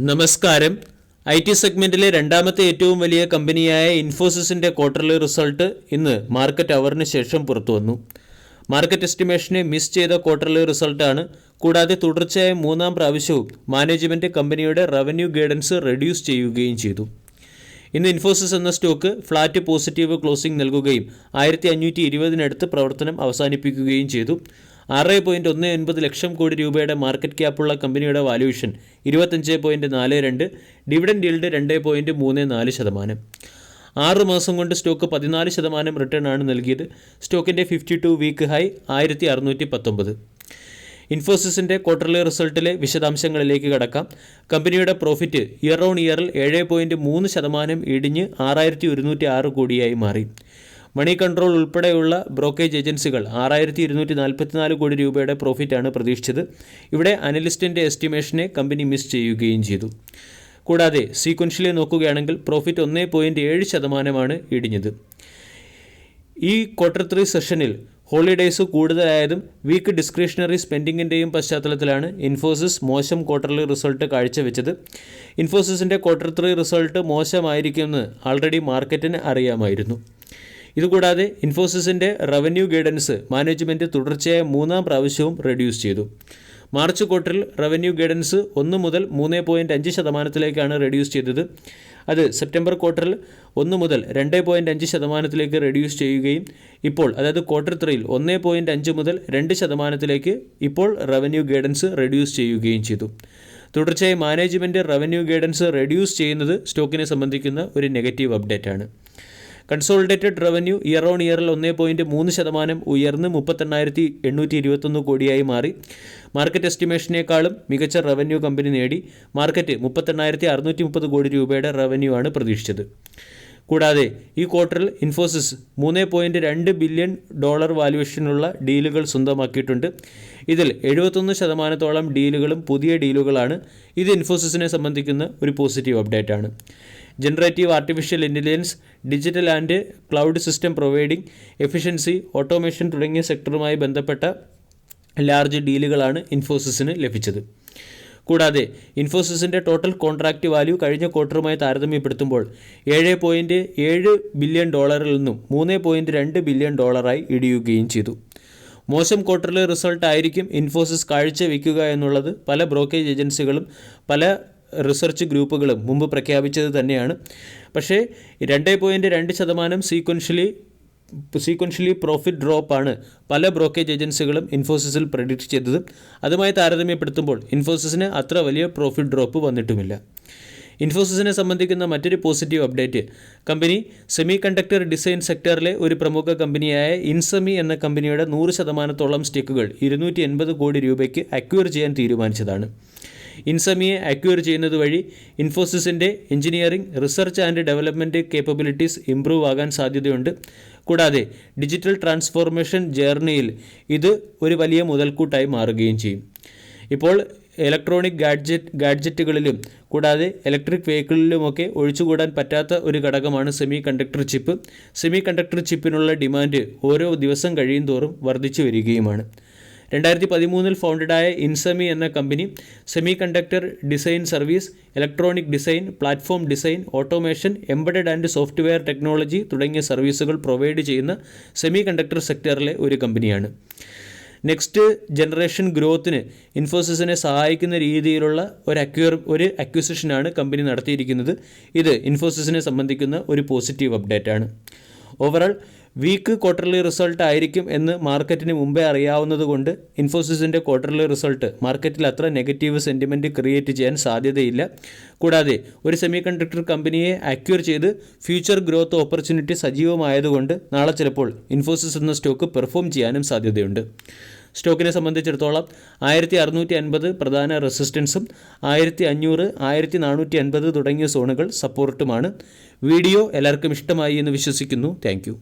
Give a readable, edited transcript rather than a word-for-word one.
നമസ്കാരം. IT സെഗ്മെന്റിലെ രണ്ടാമത്തെ ഏറ്റവും വലിയ കമ്പനിയായ ഇൻഫോസിസിന്റെ ക്വാർട്ടർലി റിസൾട്ട് ഇന്ന് മാർക്കറ്റ് അവറിന് ശേഷം പുറത്തുവന്നു. മാർക്കറ്റ് എസ്റ്റിമേഷനെ മിസ് ചെയ്ത ക്വാർട്ടർലി റിസൾട്ടാണ്. കൂടാതെ തുടർച്ചയായ മൂന്നാം പ്രാവശ്യവും മാനേജ്മെന്റ് കമ്പനിയുടെ റവന്യൂ ഗൈഡൻസ് റെഡ്യൂസ് ചെയ്യുകയും ചെയ്തു. ഇന്ന് ഇൻഫോസിസ് എന്ന സ്റ്റോക്ക് ഫ്ലാറ്റ് പോസിറ്റീവ് ക്ലോസിംഗ് നൽകുകയും 1520 പ്രവർത്തനം അവസാനിപ്പിക്കുകയും ചെയ്തു. 6.19 ലക്ഷം കോടി രൂപയുടെ മാർക്കറ്റ് ക്യാപ്പുള്ള കമ്പനിയുടെ വാല്യൂഷൻ 25.42, ഡിവിഡൻഡ് ഈൽഡ് 2.34%. 6 മാസം കൊണ്ട് സ്റ്റോക്ക് 14% റിട്ടേൺ ആണ് നൽകിയത്. സ്റ്റോക്കിൻ്റെ 52 വീക്ക് ഹൈ 1619. ഇൻഫോസിസിൻ്റെ ക്വാർട്ടർലി റിസൾട്ടിലെ വിശദാംശങ്ങളിലേക്ക് കടക്കാം. കമ്പനിയുടെ പ്രോഫിറ്റ് ഇയർ ഓൺ ഇയറിൽ 7.3% ഇടിഞ്ഞ് 6106 കോടിയായി മാറി. മണി കൺട്രോൾ ഉൾപ്പെടെയുള്ള ബ്രോക്കേജ് ഏജൻസികൾ 6244 കോടി രൂപയുടെ പ്രോഫിറ്റാണ് പ്രതീക്ഷിച്ചത്. ഇവിടെ അനലിസ്റ്റിൻ്റെ എസ്റ്റിമേഷനെ കമ്പനി മിസ് ചെയ്യുകയും ചെയ്തു. കൂടാതെ സീക്വൻഷ്യലി നോക്കുകയാണെങ്കിൽ പ്രോഫിറ്റ് 1.7% ഇടിഞ്ഞത്. ഈ Q3 സെഷനിൽ ഹോളിഡേയ്സ് കൂടുതലായതും വീക്ക് ഡിസ്ക്രിഷണറി സ്പെൻഡിങ്ങിൻ്റെയും പശ്ചാത്തലത്തിലാണ് ഇൻഫോസിസ് മോശം ക്വാർട്ടർലി റിസൾട്ട് കാഴ്ചവെച്ചത്. ഇൻഫോസിസിൻ്റെ Q3 റിസൾട്ട് മോശമായിരിക്കുമെന്ന് ആൾറെഡി മാർക്കറ്റിന് അറിയാമായിരുന്നു. ഇതുകൂടാതെ ഇൻഫോസിസിൻ്റെ റവന്യൂ ഗൈഡൻസ് മാനേജ്മെൻറ്റ് തുടർച്ചയായ മൂന്നാം പ്രാവശ്യവും റെഡ്യൂസ് ചെയ്തു. മാർച്ച് ക്വാർട്ടറിൽ റവന്യൂ ഗൈഡൻസ് 1 മുതൽ 3.5% റെഡ്യൂസ് ചെയ്തത്. അത് സെപ്റ്റംബർ ക്വാർട്ടറിൽ 1 മുതൽ 2.5% റെഡ്യൂസ് ചെയ്യുകയും ഇപ്പോൾ അതായത് Q3 1.5 മുതൽ 2% ഇപ്പോൾ റവന്യൂ ഗൈഡൻസ് റെഡ്യൂസ് ചെയ്യുകയും ചെയ്തു. തുടർച്ചയായി മാനേജ്മെൻറ്റ് റവന്യൂ ഗൈഡൻസ് റെഡ്യൂസ് ചെയ്യുന്നത് സ്റ്റോക്കിനെ സംബന്ധിക്കുന്ന ഒരു നെഗറ്റീവ് അപ്ഡേറ്റ് ആണ്. കൺസോളിഡേറ്റഡ് റവന്യൂ ഇയർ ഓൺ ഇയറിൽ 1.3% ഉയർന്ന് 3821 കോടിയായി മാറി. മാർക്കറ്റ് എസ്റ്റിമേഷനേക്കാളും മികച്ച റവന്യൂ കമ്പനി നേടി. മാർക്കറ്റ് 38,630 കോടി രൂപയുടെ റവന്യൂ ആണ് പ്രതീക്ഷിച്ചത്. കൂടാതെ ഈ ക്വാർട്ടറിൽ ഇൻഫോസിസ് $3.2 ബില്യൺ വാല്യൂവേഷനുള്ള ഡീലുകൾ സ്വന്തമാക്കിയിട്ടുണ്ട്. ഇതിൽ 71% ഡീലുകളും പുതിയ ഡീലുകളാണ്. ഇത് ഇൻഫോസിസിനെ സംബന്ധിക്കുന്ന ഒരു പോസിറ്റീവ് അപ്ഡേറ്റ് ആണ്. Generative artificial intelligence, digital and cloud system providing, efficiency, automation തുടങ്ങിയ സെക്ടറുമായി ബന്ധപ്പെട്ട ലാർജ് ഡീലുകളാണ് ഇൻഫോസിസിന് ലഭിച്ചത്. കൂടാതെ ഇൻഫോസിസിൻ്റെ ടോട്ടൽ കോൺട്രാക്റ്റ് വാല്യൂ കഴിഞ്ഞ ക്വാർട്ടറുമായി താരതമ്യപ്പെടുത്തുമ്പോൾ $7.7 ബില്യൺ നിന്നും $3.2 ബില്യൺ ഇടിയുകയും ചെയ്തു. മോശം ക്വാർട്ടർലി റിസൾട്ട് ആയിരിക്കും ഇൻഫോസിസ് കാഴ്ചവെക്കുക എന്നുള്ളത് പല ബ്രോക്കേജ് ഏജൻസികളും പല റിസർച്ച് ഗ്രൂപ്പുകളും മുമ്പ് പ്രഖ്യാപിച്ചത് തന്നെയാണ്. പക്ഷേ 2.2% സീക്വൻഷ്യലി പ്രോഫിറ്റ് ഡ്രോപ്പാണ് പല ബ്രോക്കേജ് ഏജൻസികളും ഇൻഫോസിസിൽ പ്രെഡിക്റ്റ് ചെയ്തത്. അതുമായി താരതമ്യപ്പെടുത്തുമ്പോൾ ഇൻഫോസിസിന് അത്ര വലിയ പ്രോഫിറ്റ് ഡ്രോപ്പ് വന്നിട്ടുമില്ല. ഇൻഫോസിസിനെ സംബന്ധിക്കുന്ന മറ്റൊരു positive update, company semiconductor design സെക്ടറിലെ ഒരു പ്രമുഖ കമ്പനിയായ ഇൻസെമി എന്ന കമ്പനിയുടെ 100% സ്റ്റേക്കുകൾ 280 കോടി രൂപയ്ക്ക് അക്വയർ ചെയ്യാൻ തീരുമാനിച്ചതാണ്. ഇൻസെമിയെ അക്വയർ ചെയ്യുന്നത് വഴി ഇൻഫോസിസിൻ്റെ engineering, research and development capabilities improve ആകാൻ സാധ്യതയുണ്ട്. കൂടാതെ ഡിജിറ്റൽ ട്രാൻസ്ഫോർമേഷൻ ജേർണിയിൽ ഇത് ഒരു വലിയ മുതൽക്കൂട്ടായി മാറുകയും ചെയ്യും. ഇപ്പോൾ ഇലക്ട്രോണിക് ഗാഡ്ജറ്റുകളിലും കൂടാതെ ഇലക്ട്രിക് വെഹിക്കിളിലുമൊക്കെ ഒഴിച്ചുകൂടാൻ പറ്റാത്ത ഒരു ഘടകമാണ് semiconductor chip. Semiconductor ചിപ്പിനുള്ള ഡിമാൻഡ് ഓരോ ദിവസം കഴിയും തോറും വർദ്ധിച്ചു വരികയുമാണ്. 2013 ഫൗണ്ടഡായ ഇൻസെമി എന്ന company semiconductor design service, electronic design, platform design, automation, embedded and software technology തുടങ്ങിയ സർവീസുകൾ പ്രൊവൈഡ് ചെയ്യുന്ന സെമി കണ്ടക്ടർ സെക്ടറിലെ ഒരു കമ്പനിയാണ്. നെക്സ്റ്റ് ജനറേഷൻ ഗ്രോത്തിന് ഇൻഫോസിസിനെ സഹായിക്കുന്ന രീതിയിലുള്ള ഒരു അക്വിസിഷനാണ് കമ്പനി നടത്തിയിരിക്കുന്നത്. ഇത് ഇൻഫോസിസിനെ സംബന്ധിക്കുന്ന ഒരു പോസിറ്റീവ് അപ്ഡേറ്റ് ആണ്. ഓവറോൾ വീക്ക് ക്വാർട്ടർലി റിസൾട്ട് ആയിരിക്കും എന്ന് മാർക്കറ്റിന് മുമ്പേ അറിയാവുന്നതുകൊണ്ട് ഇൻഫോസിസിൻ്റെ ക്വാർട്ടർലി റിസൾട്ട് മാർക്കറ്റിൽ അത്ര നെഗറ്റീവ് സെൻറ്റിമെൻറ്റ് ക്രിയേറ്റ് ചെയ്യാൻ സാധ്യതയില്ല. കൂടാതെ ഒരു സെമി കണ്ടക്ടർ കമ്പനിയെ അക്വയർ ചെയ്ത് ഫ്യൂച്ചർ ഗ്രോത്ത് ഓപ്പർച്യൂണിറ്റി സജീവമായതുകൊണ്ട് നാളെ ചിലപ്പോൾ ഇൻഫോസിസ് എന്ന സ്റ്റോക്ക് പെർഫോം ചെയ്യാനും സാധ്യതയുണ്ട്. സ്റ്റോക്കിനെ സംബന്ധിച്ചിടത്തോളം 1650 പ്രധാന റെസിസ്റ്റൻസും 1500, 1450 തുടങ്ങിയ സോണുകൾ സപ്പോർട്ടുമാണ്. വീഡിയോ എല്ലാവർക്കും ഇഷ്ടമായി എന്ന് വിശ്വസിക്കുന്നു. താങ്ക്